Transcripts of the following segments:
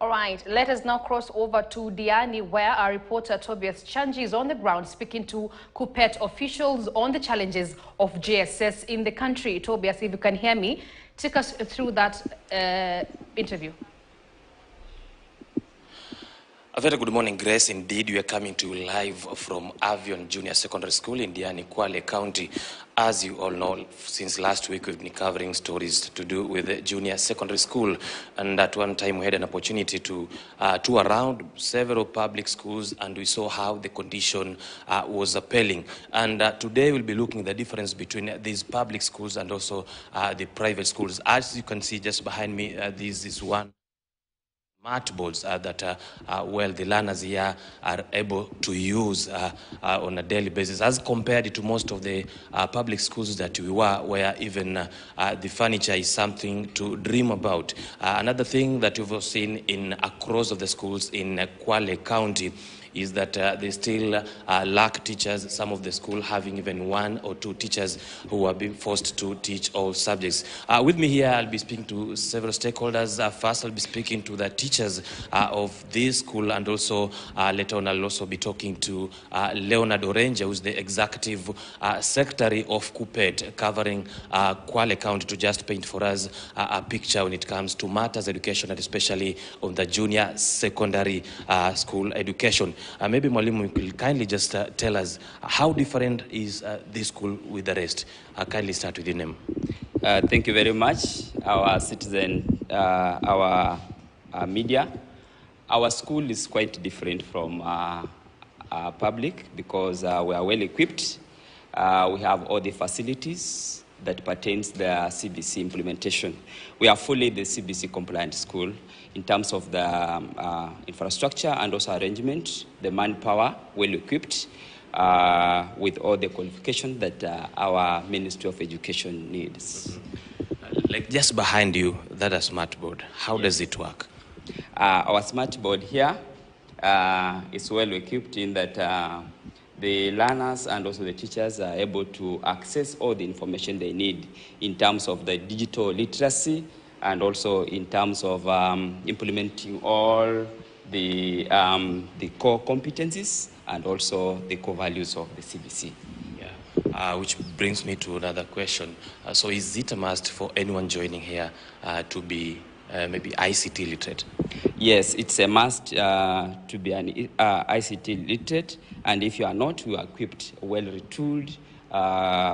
All right, let us now cross over to Diani, where our reporter Tobias Chanji is on the ground speaking to Kuppet officials on the challenges of JSS in the country. Tobias, if you can hear me, take us through that interview. A very good morning, Grace. Indeed, we are coming to you live from Avion Junior Secondary School in Diani, Kwale County. As you all know, since last week, we've been covering stories to do with the junior secondary school. And at one time, we had an opportunity to tour around several public schools, and we saw how the condition was appalling. And today, we'll be looking at the difference between these public schools and also the private schools. As you can see just behind me, this is one smart boards that well, the learners here are able to use on a daily basis, as compared to most of the public schools that we were, where even the furniture is something to dream about. Another thing that we've seen in across of the schools in Kwale County is that they still lack teachers, some of the school having even 1 or 2 teachers who are being forced to teach all subjects. With me here, I'll be speaking to several stakeholders. First, I'll be speaking to the teachers of this school, and also later on I'll also be talking to Leonard Orange, who's the Executive Secretary of Kuppet, covering Kwale County, to just paint for us a picture when it comes to matters education, and especially on the junior secondary school education. Maybe Mwalimu, you could kindly just tell us how different is this school with the rest. Kindly start with your name. Thank you very much, our citizen, our media. Our school is quite different from public because we are well equipped. We have all the facilities that pertains the CBC implementation. We are fully the CBC compliant school in terms of the infrastructure and also arrangement, the manpower, well equipped with all the qualifications that our Ministry of Education needs. Like just behind you, that is smart board. How does it work? Our smart board here is well equipped in that the learners and also the teachers are able to access all the information they need in terms of the digital literacy and also in terms of implementing all the core competencies and also the core values of the CBC. Yeah. Which brings me to another question. So is it a must for anyone joining here to be maybe ICT literate? Yes, it's a must to be an ICT literate, and if you are not, we are equipped, well retooled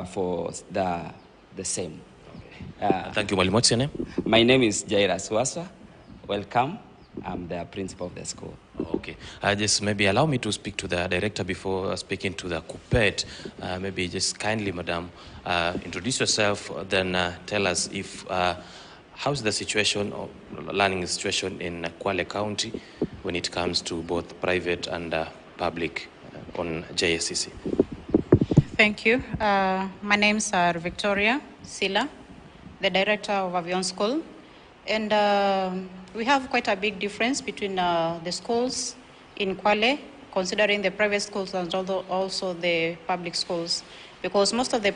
for the same. Okay. Thank you, Mwalimu. What's your name? My name is JSS Waswa. Welcome. I'm the principal of the school. Okay. Just maybe allow me to speak to the director before speaking to the Kuppet. Maybe just kindly, madam, introduce yourself, then tell us if how's the situation or learning situation in Kwale County when it comes to both private and public on JSS? Thank you. My name is Victoria Sila, the director of Avion School. And we have quite a big difference between the schools in Kwale, considering the private schools and also the public schools. Because most of the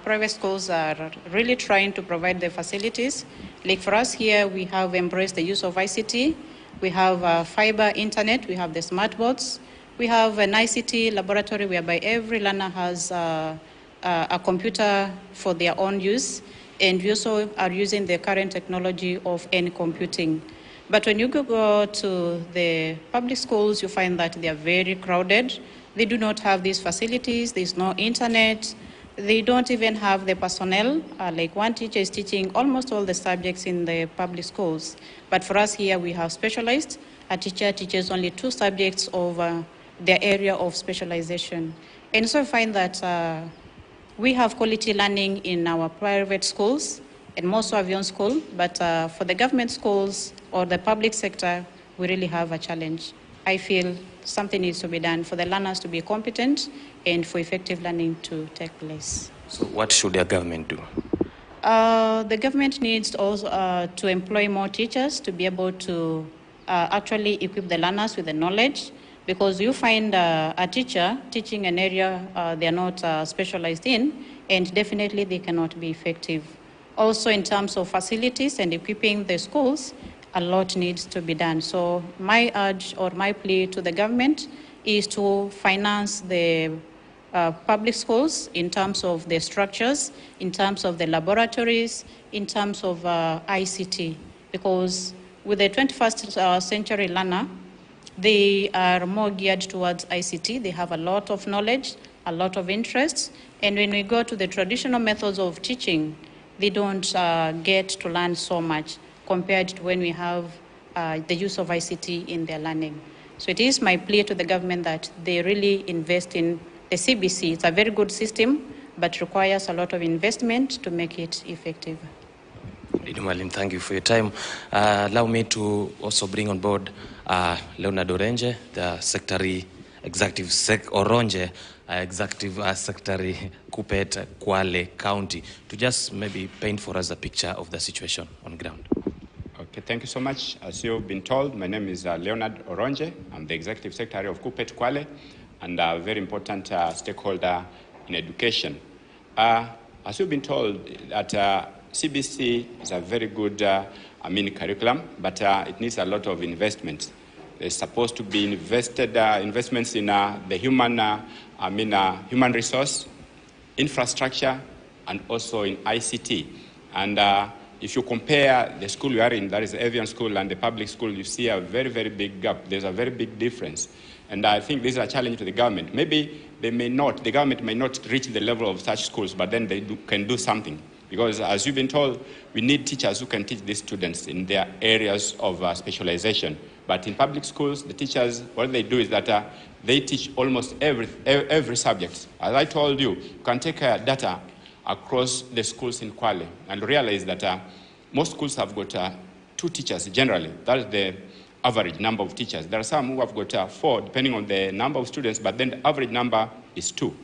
private schools are really trying to provide the facilities. Like for us here, we have embraced the use of ICT. We have fiber internet, we have the smart boards. We have an ICT laboratory whereby every learner has a computer for their own use. And we also are using the current technology of N-computing. But when you go to the public schools, you find that they are very crowded. They do not have these facilities. There's no internet. They don't even have the personnel. Like one teacher is teaching almost all the subjects in the public schools. But for us here, we have specialized. A teacher teaches only 2 subjects of their area of specialization. And so I find that we have quality learning in our private schools and most of Avion school, but for the government schools or the public sector, we really have a challenge. I feel something needs to be done for the learners to be competent and for effective learning to take place. So what should the government do? The government needs also to employ more teachers to be able to actually equip the learners with the knowledge, because you find a teacher teaching an area they are not specialized in, and definitely they cannot be effective. Also in terms of facilities and equipping the schools, a lot needs to be done. So my urge or my plea to the government is to finance the public schools in terms of the structures, in terms of the laboratories, in terms of ICT, because with the 21st century learner, they are more geared towards ICT. They have a lot of knowledge, a lot of interests, and when we go to the traditional methods of teaching, they don't get to learn so much compared to when we have the use of ICT in their learning. So it is my plea to the government that they really invest in the CBC. It's a very good system, but requires a lot of investment to make it effective. Malim, thank you for your time. Allow me to also bring on board Leonard Oronje, the Secretary Executive Executive Secretary Kupet, Kwale County, to just maybe paint for us a picture of the situation on ground. Okay, thank you so much. As you've been told, my name is Leonard Oronje. I'm the Executive Secretary of Kupet, Kwale, and a very important stakeholder in education. As you've been told, that CBC is a very good curriculum, but it needs a lot of investment. There's supposed to be investments in the human resource, infrastructure, and also in ICT. And if you compare the school you are in, that is the avian school, and the public school, you see a very, very big gap. There's a very big difference. And I think this is a challenge to the government. Maybe the government may not reach the level of such schools, but then they can do something. Because as you've been told, we need teachers who can teach these students in their areas of specialization. But in public schools, the teachers, what they do is that they teach almost every subject. As I told you, you can take data across the schools in Kwale and realize that most schools have got 2 teachers generally. That is the average number of teachers. There are some who have got 4, depending on the number of students, but then the average number is 2.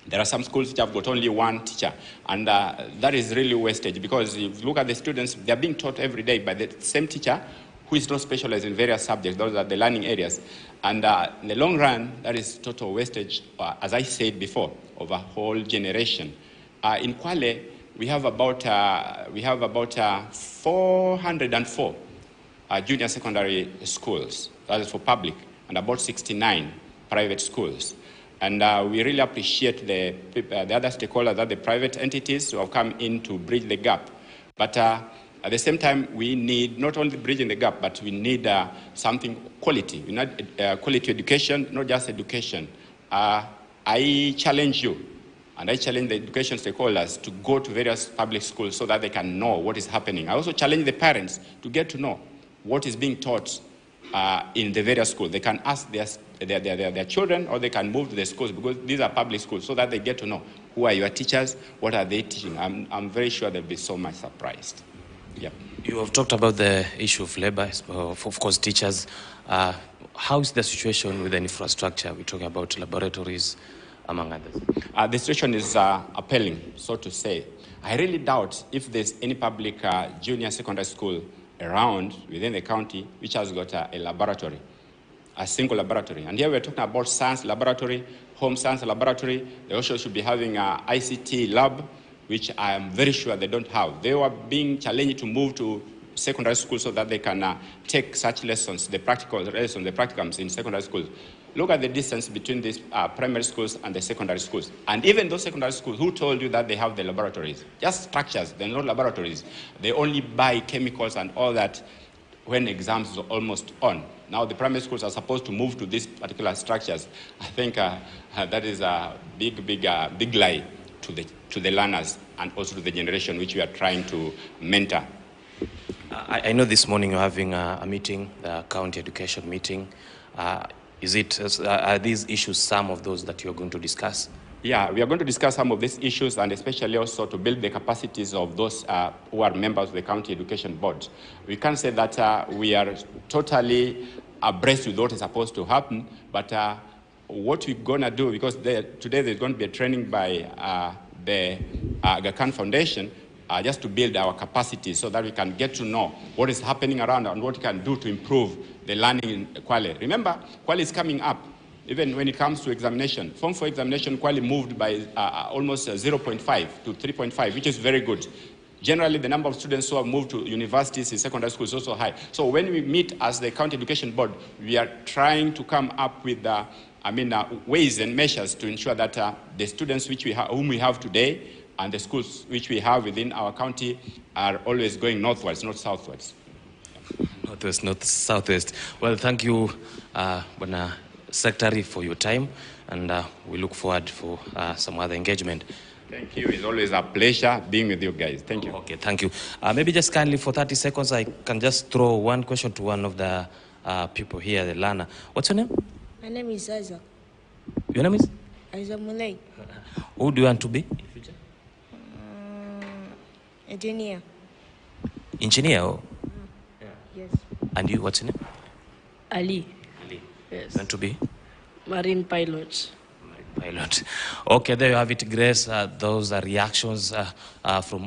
There are some schools which have got only 1 teacher, and that is really wastage, because if you look at the students, they're being taught every day by the same teacher who is not specialized in various subjects. Those are the learning areas. And in the long run, that is total wastage, as I said before, of a whole generation. In Kwale, we have about 404 junior secondary schools, that is for public, and about 69 private schools. And we really appreciate the other stakeholders, the private entities who have come in to bridge the gap. But at the same time, we need not only bridging the gap, but we need something quality. We need quality education, not just education. I challenge you, and I challenge the education stakeholders to go to various public schools so that they can know what is happening. I also challenge the parents to get to know what is being taught in the various schools. They can ask their children, or they can move to the schools, because these are public schools, so that they get to know who are your teachers, what are they teaching. I'm very sure they'll be so much surprised. Yeah. You have talked about the issue of labor, of course, teachers. How is the situation with the infrastructure? We're talking about laboratories, among others. The situation is appalling, so to say. I really doubt if there's any public junior secondary school around within the county which has got a laboratory, a single laboratory. And here we're talking about science laboratory, home science laboratory. They also should be having an ICT lab, which I am very sure they don't have. They were being challenged to move to secondary schools so that they can take such lessons, the practical lessons, the practicums in secondary schools. Look at the distance between these primary schools and the secondary schools. And even those secondary schools, who told you that they have the laboratories? Just structures, they're not laboratories. They only buy chemicals and all that when exams are almost on. Now the primary schools are supposed to move to these particular structures. I think that is a big lie to the learners and also to the generation which we are trying to mentor. I know this morning you're having a meeting, the county education meeting. Are these issues some of those that you're going to discuss? Yeah, we are going to discuss some of these issues, and especially also to build the capacities of those who are members of the county education board. We can't say that we are totally abreast with what is supposed to happen, but what we're going to do, because today there's going to be a training by the Aga Khan Foundation, just to build our capacity so that we can get to know what is happening around and what we can do to improve the learning in Kwale. Remember, Kwale is coming up, even when it comes to examination. Form 4 examination, Kwale moved by almost 0.5 to 3.5, which is very good. Generally, the number of students who have moved to universities in secondary school is also high. So when we meet as the County Education Board, we are trying to come up with ways and measures to ensure that the students whom we have today and the schools which we have within our county are always going northwards, not southwards. Northwest, not southwest. Well, thank you, Bwana Secretary, for your time, and we look forward for some other engagement. Thank you. It's always a pleasure being with you guys. Thank you. Okay, thank you. Maybe just kindly for 30 seconds, I can just throw one question to one of the people here, the learner. What's your name? My name is Isaac. Your name is? Isaac Mulay. Who do you want to be in future? Engineer. Engineer? Oh? Yes. And you, what's your name? Ali. Ali. Yes. You want to be? Marine pilot. Pilot. Okay, there you have it, Grace. Those are reactions from